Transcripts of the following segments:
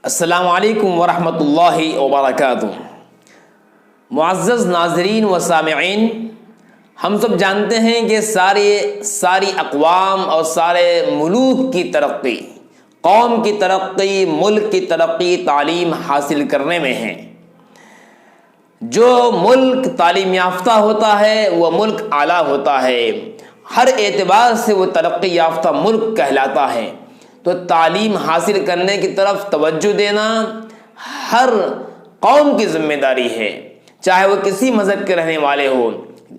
السلام علیکم ورحمۃ اللہ وبرکاتہ۔ معزز ناظرین و سامعین، ہم سب جانتے ہیں کہ ساری اقوام اور سارے ملوک کی ترقی، قوم کی ترقی، ملک کی ترقی تعلیم حاصل کرنے میں ہے۔ جو ملک تعلیم یافتہ ہوتا ہے وہ ملک اعلیٰ ہوتا ہے، ہر اعتبار سے وہ ترقی یافتہ ملک کہلاتا ہے۔ تو تعلیم حاصل کرنے کی طرف توجہ دینا ہر قوم کی ذمہ داری ہے، چاہے وہ کسی مذہب کے رہنے والے ہوں،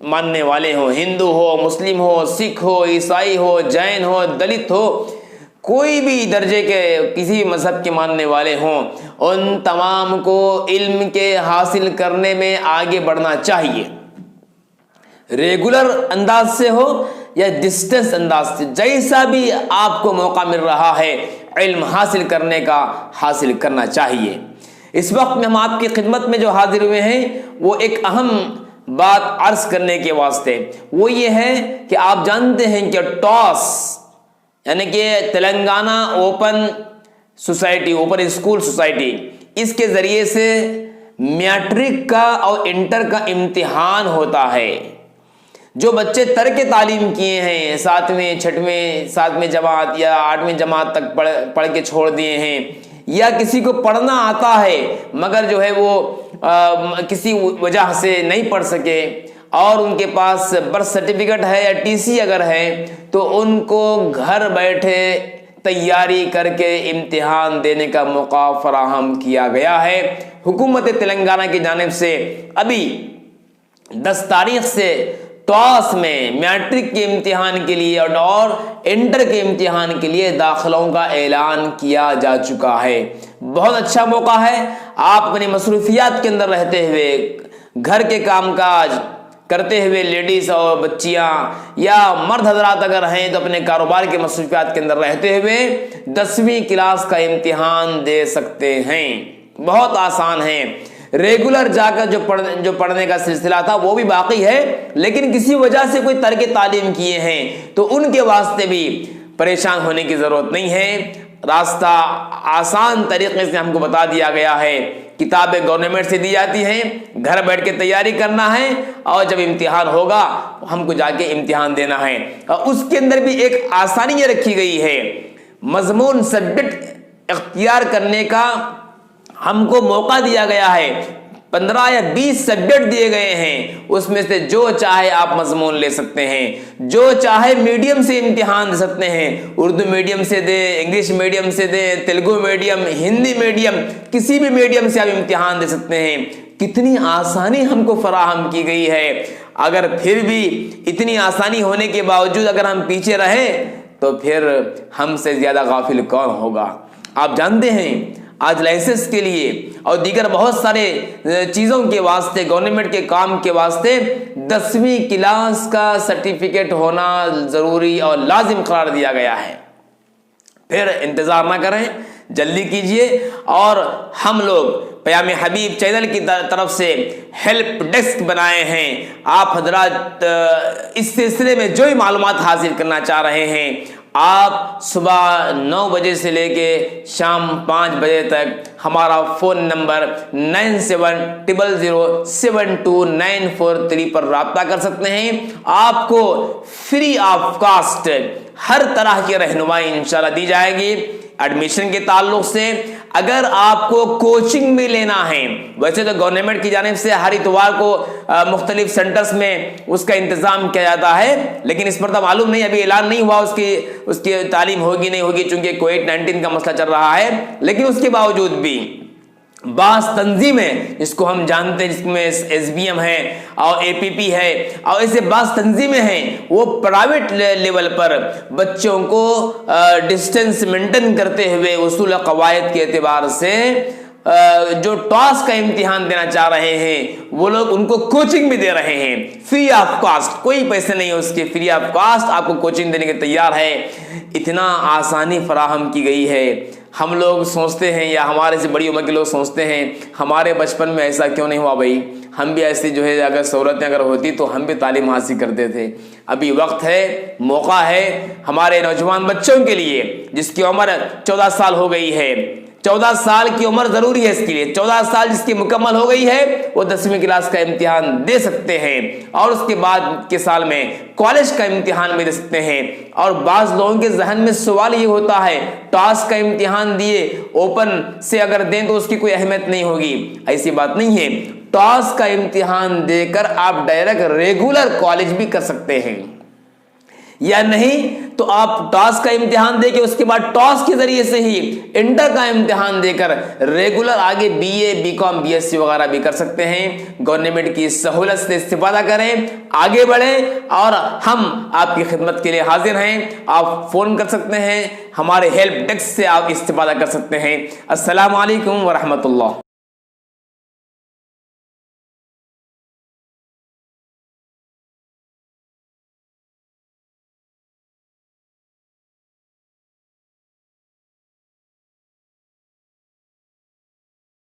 ماننے والے ہوں، ہندو ہو، مسلم ہو، سکھ ہو، عیسائی ہو، جین ہو، دلت ہو، کوئی بھی درجے کے کسی مذہب کے ماننے والے ہوں، ان تمام کو علم کے حاصل کرنے میں آگے بڑھنا چاہیے۔ ریگولر انداز سے ہو یا ڈسٹنس انداز سے، جیسا بھی آپ کو موقع مل رہا ہے علم حاصل کرنے کا، حاصل کرنا چاہیے۔ اس وقت میں ہم آپ کی خدمت میں جو حاضر ہوئے ہیں وہ ایک اہم بات عرض کرنے کے واسطے، وہ یہ ہے کہ آپ جانتے ہیں کہ ٹاس یعنی کہ Telangana open society, open school society, اس کے ذریعے سے میٹرک کا اور انٹر کا امتحان ہوتا ہے۔ جو بچے ترک تعلیم کیے ہیں، 7ویں 6ویں 7ویں جماعت یا 8ویں جماعت تک پڑھ کے چھوڑ دیے ہیں، یا کسی کو پڑھنا آتا ہے مگر جو ہے وہ کسی وجہ سے نہیں پڑھ سکے، اور ان کے پاس برتھ سرٹیفکیٹ ہے یا TC اگر ہے، تو ان کو گھر بیٹھے تیاری کر کے امتحان دینے کا موقع فراہم کیا گیا ہے۔ حکومت تلنگانہ کی جانب سے ابھی 10 تاریخ سے ٹاس میں میٹرک کے امتحان کے لیے اور انٹر کے امتحان کے لیے داخلوں کا اعلان کیا جا چکا ہے۔ بہت اچھا موقع ہے، آپ اپنی مصروفیات کے اندر رہتے ہوئے، گھر کے کام کاج کرتے ہوئے، لیڈیز اور بچیاں یا مرد حضرات اگر ہیں تو اپنے کاروبار کے مصروفیات کے اندر رہتے ہوئے 10ویں کلاس کا امتحان دے سکتے ہیں۔ بہت آسان ہے۔ ریگولر جا کر جو پڑھنے کا سلسلہ تھا وہ بھی باقی ہے، لیکن کسی وجہ سے کوئی ترک تعلیم کیے ہیں تو ان کے واسطے بھی پریشان ہونے کی ضرورت نہیں ہے۔ راستہ آسان طریقے سے ہم کو بتا دیا گیا ہے۔ کتابیں گورنمنٹ سے دی جاتی ہیں، گھر بیٹھ کے تیاری کرنا ہے، اور جب امتحان ہوگا ہم کو جا کے امتحان دینا ہے۔ اور اس کے اندر بھی ایک آسانی یہ رکھی گئی ہے، مضمون سبجیکٹ اختیار کرنے کا ہم کو موقع دیا گیا ہے۔ 15 یا 20 سبجیکٹ دیے گئے ہیں، اس میں سے جو چاہے آپ مضمون لے سکتے ہیں، جو چاہے میڈیم سے امتحان دے سکتے ہیں، اردو میڈیم سے دیں، انگلش میڈیم سے دیں، تیلگو میڈیم، ہندی میڈیم، کسی بھی میڈیم سے آپ امتحان دے سکتے ہیں۔ کتنی آسانی ہم کو فراہم کی گئی ہے۔ اگر پھر بھی اتنی آسانی ہونے کے باوجود اگر ہم پیچھے رہیں تو پھر ہم سے زیادہ غافل کون ہوگا؟ آپ جانتے ہیں آج لائسنس کے لیے اور دیگر بہت سارے چیزوں کے واسطے، گورنمنٹ کے کام کے واسطے 10ویں کلاس کا سرٹیفکیٹ ہونا ضروری اور لازم قرار دیا گیا ہے۔ پھر انتظار نہ کریں، جلدی کیجئے، اور ہم لوگ پیام حبیب چینل کی طرف سے ہیلپ ڈیسک بنائے ہیں۔ آپ حضرات اس سلسلے میں جو ہی معلومات حاصل کرنا چاہ رہے ہیں، آپ صبح 9 بجے سے لے کے شام 5 بجے تک ہمارا فون نمبر 9700072943 پر رابطہ کر سکتے ہیں۔ آپ کو فری آف کاسٹ ہر طرح کی رہنمائی انشاءاللہ دی جائے گی۔ ایڈمیشن کے تعلق سے اگر آپ کو کوچنگ بھی لینا ہے، ویسے تو گورنمنٹ کی جانب سے ہر اتوار کو مختلف سینٹرز میں اس کا انتظام کیا جاتا ہے، لیکن اس پر تو معلوم نہیں، ابھی اعلان نہیں ہوا اس کی تعلیم ہوگی نہیں ہوگی، چونکہ کووڈ-19 کا مسئلہ چل رہا ہے۔ لیکن اس کے باوجود بھی بعض تنظیمیں جس کو ہم جانتے ہیں، جس میں SBM ہے اور APP ہے اور ایسے بعض تنظیمیں ہیں، وہ پرائیویٹ لیول پر بچوں کو ڈسٹنس مینٹین کرتے ہوئے اصول قواعد کے اعتبار سے جو ٹاس کا امتحان دینا چاہ رہے ہیں وہ لوگ ان کو کوچنگ بھی دے رہے ہیں فری آف کاسٹ، کوئی پیسے نہیں ہے اس کے، فری آف کاسٹ آپ کو کوچنگ دینے کے تیار ہے۔ اتنا آسانی فراہم کی گئی ہے، ہم لوگ سوچتے ہیں یا ہمارے سے بڑی عمر کے لوگ سوچتے ہیں ہمارے بچپن میں ایسا کیوں نہیں ہوا بھائی، ہم بھی ایسی جو ہے اگر سہولتیں اگر ہوتی تو ہم بھی تعلیم حاصل کرتے تھے۔ ابھی وقت ہے، موقع ہے ہمارے نوجوان بچوں کے لیے جس کی عمر 14 سال ہو گئی ہے، 14 سال کی عمر ضروری ہے اس کے لیے، 14 سال جس کی مکمل ہو گئی ہے وہ 10ویں کلاس کا امتحان دے سکتے ہیں، اور اس کے بعد کے سال میں کالج کا امتحان بھی دے سکتے ہیں۔ اور بعض لوگوں کے ذہن میں سوال یہ ہوتا ہے ٹاس کا امتحان دیے اوپن سے اگر دیں تو اس کی کوئی اہمیت نہیں ہوگی، ایسی بات نہیں ہے۔ ٹاس کا امتحان دے کر آپ ڈائریکٹ ریگولر کالج بھی کر سکتے ہیں، یا نہیں تو آپ ٹاس کا امتحان دے کے اس کے بعد ٹاس کے ذریعے سے ہی انٹر کا امتحان دے کر ریگولر آگے B A, B com, B S C وغیرہ بھی کر سکتے ہیں۔ گورنمنٹ کی سہولت سے استفادہ کریں، آگے بڑھیں، اور ہم آپ کی خدمت کے لیے حاضر ہیں۔ آپ فون کر سکتے ہیں، ہمارے ہیلپ ڈیسک سے آپ استفادہ کر سکتے ہیں۔ السلام علیکم ورحمۃ اللہ۔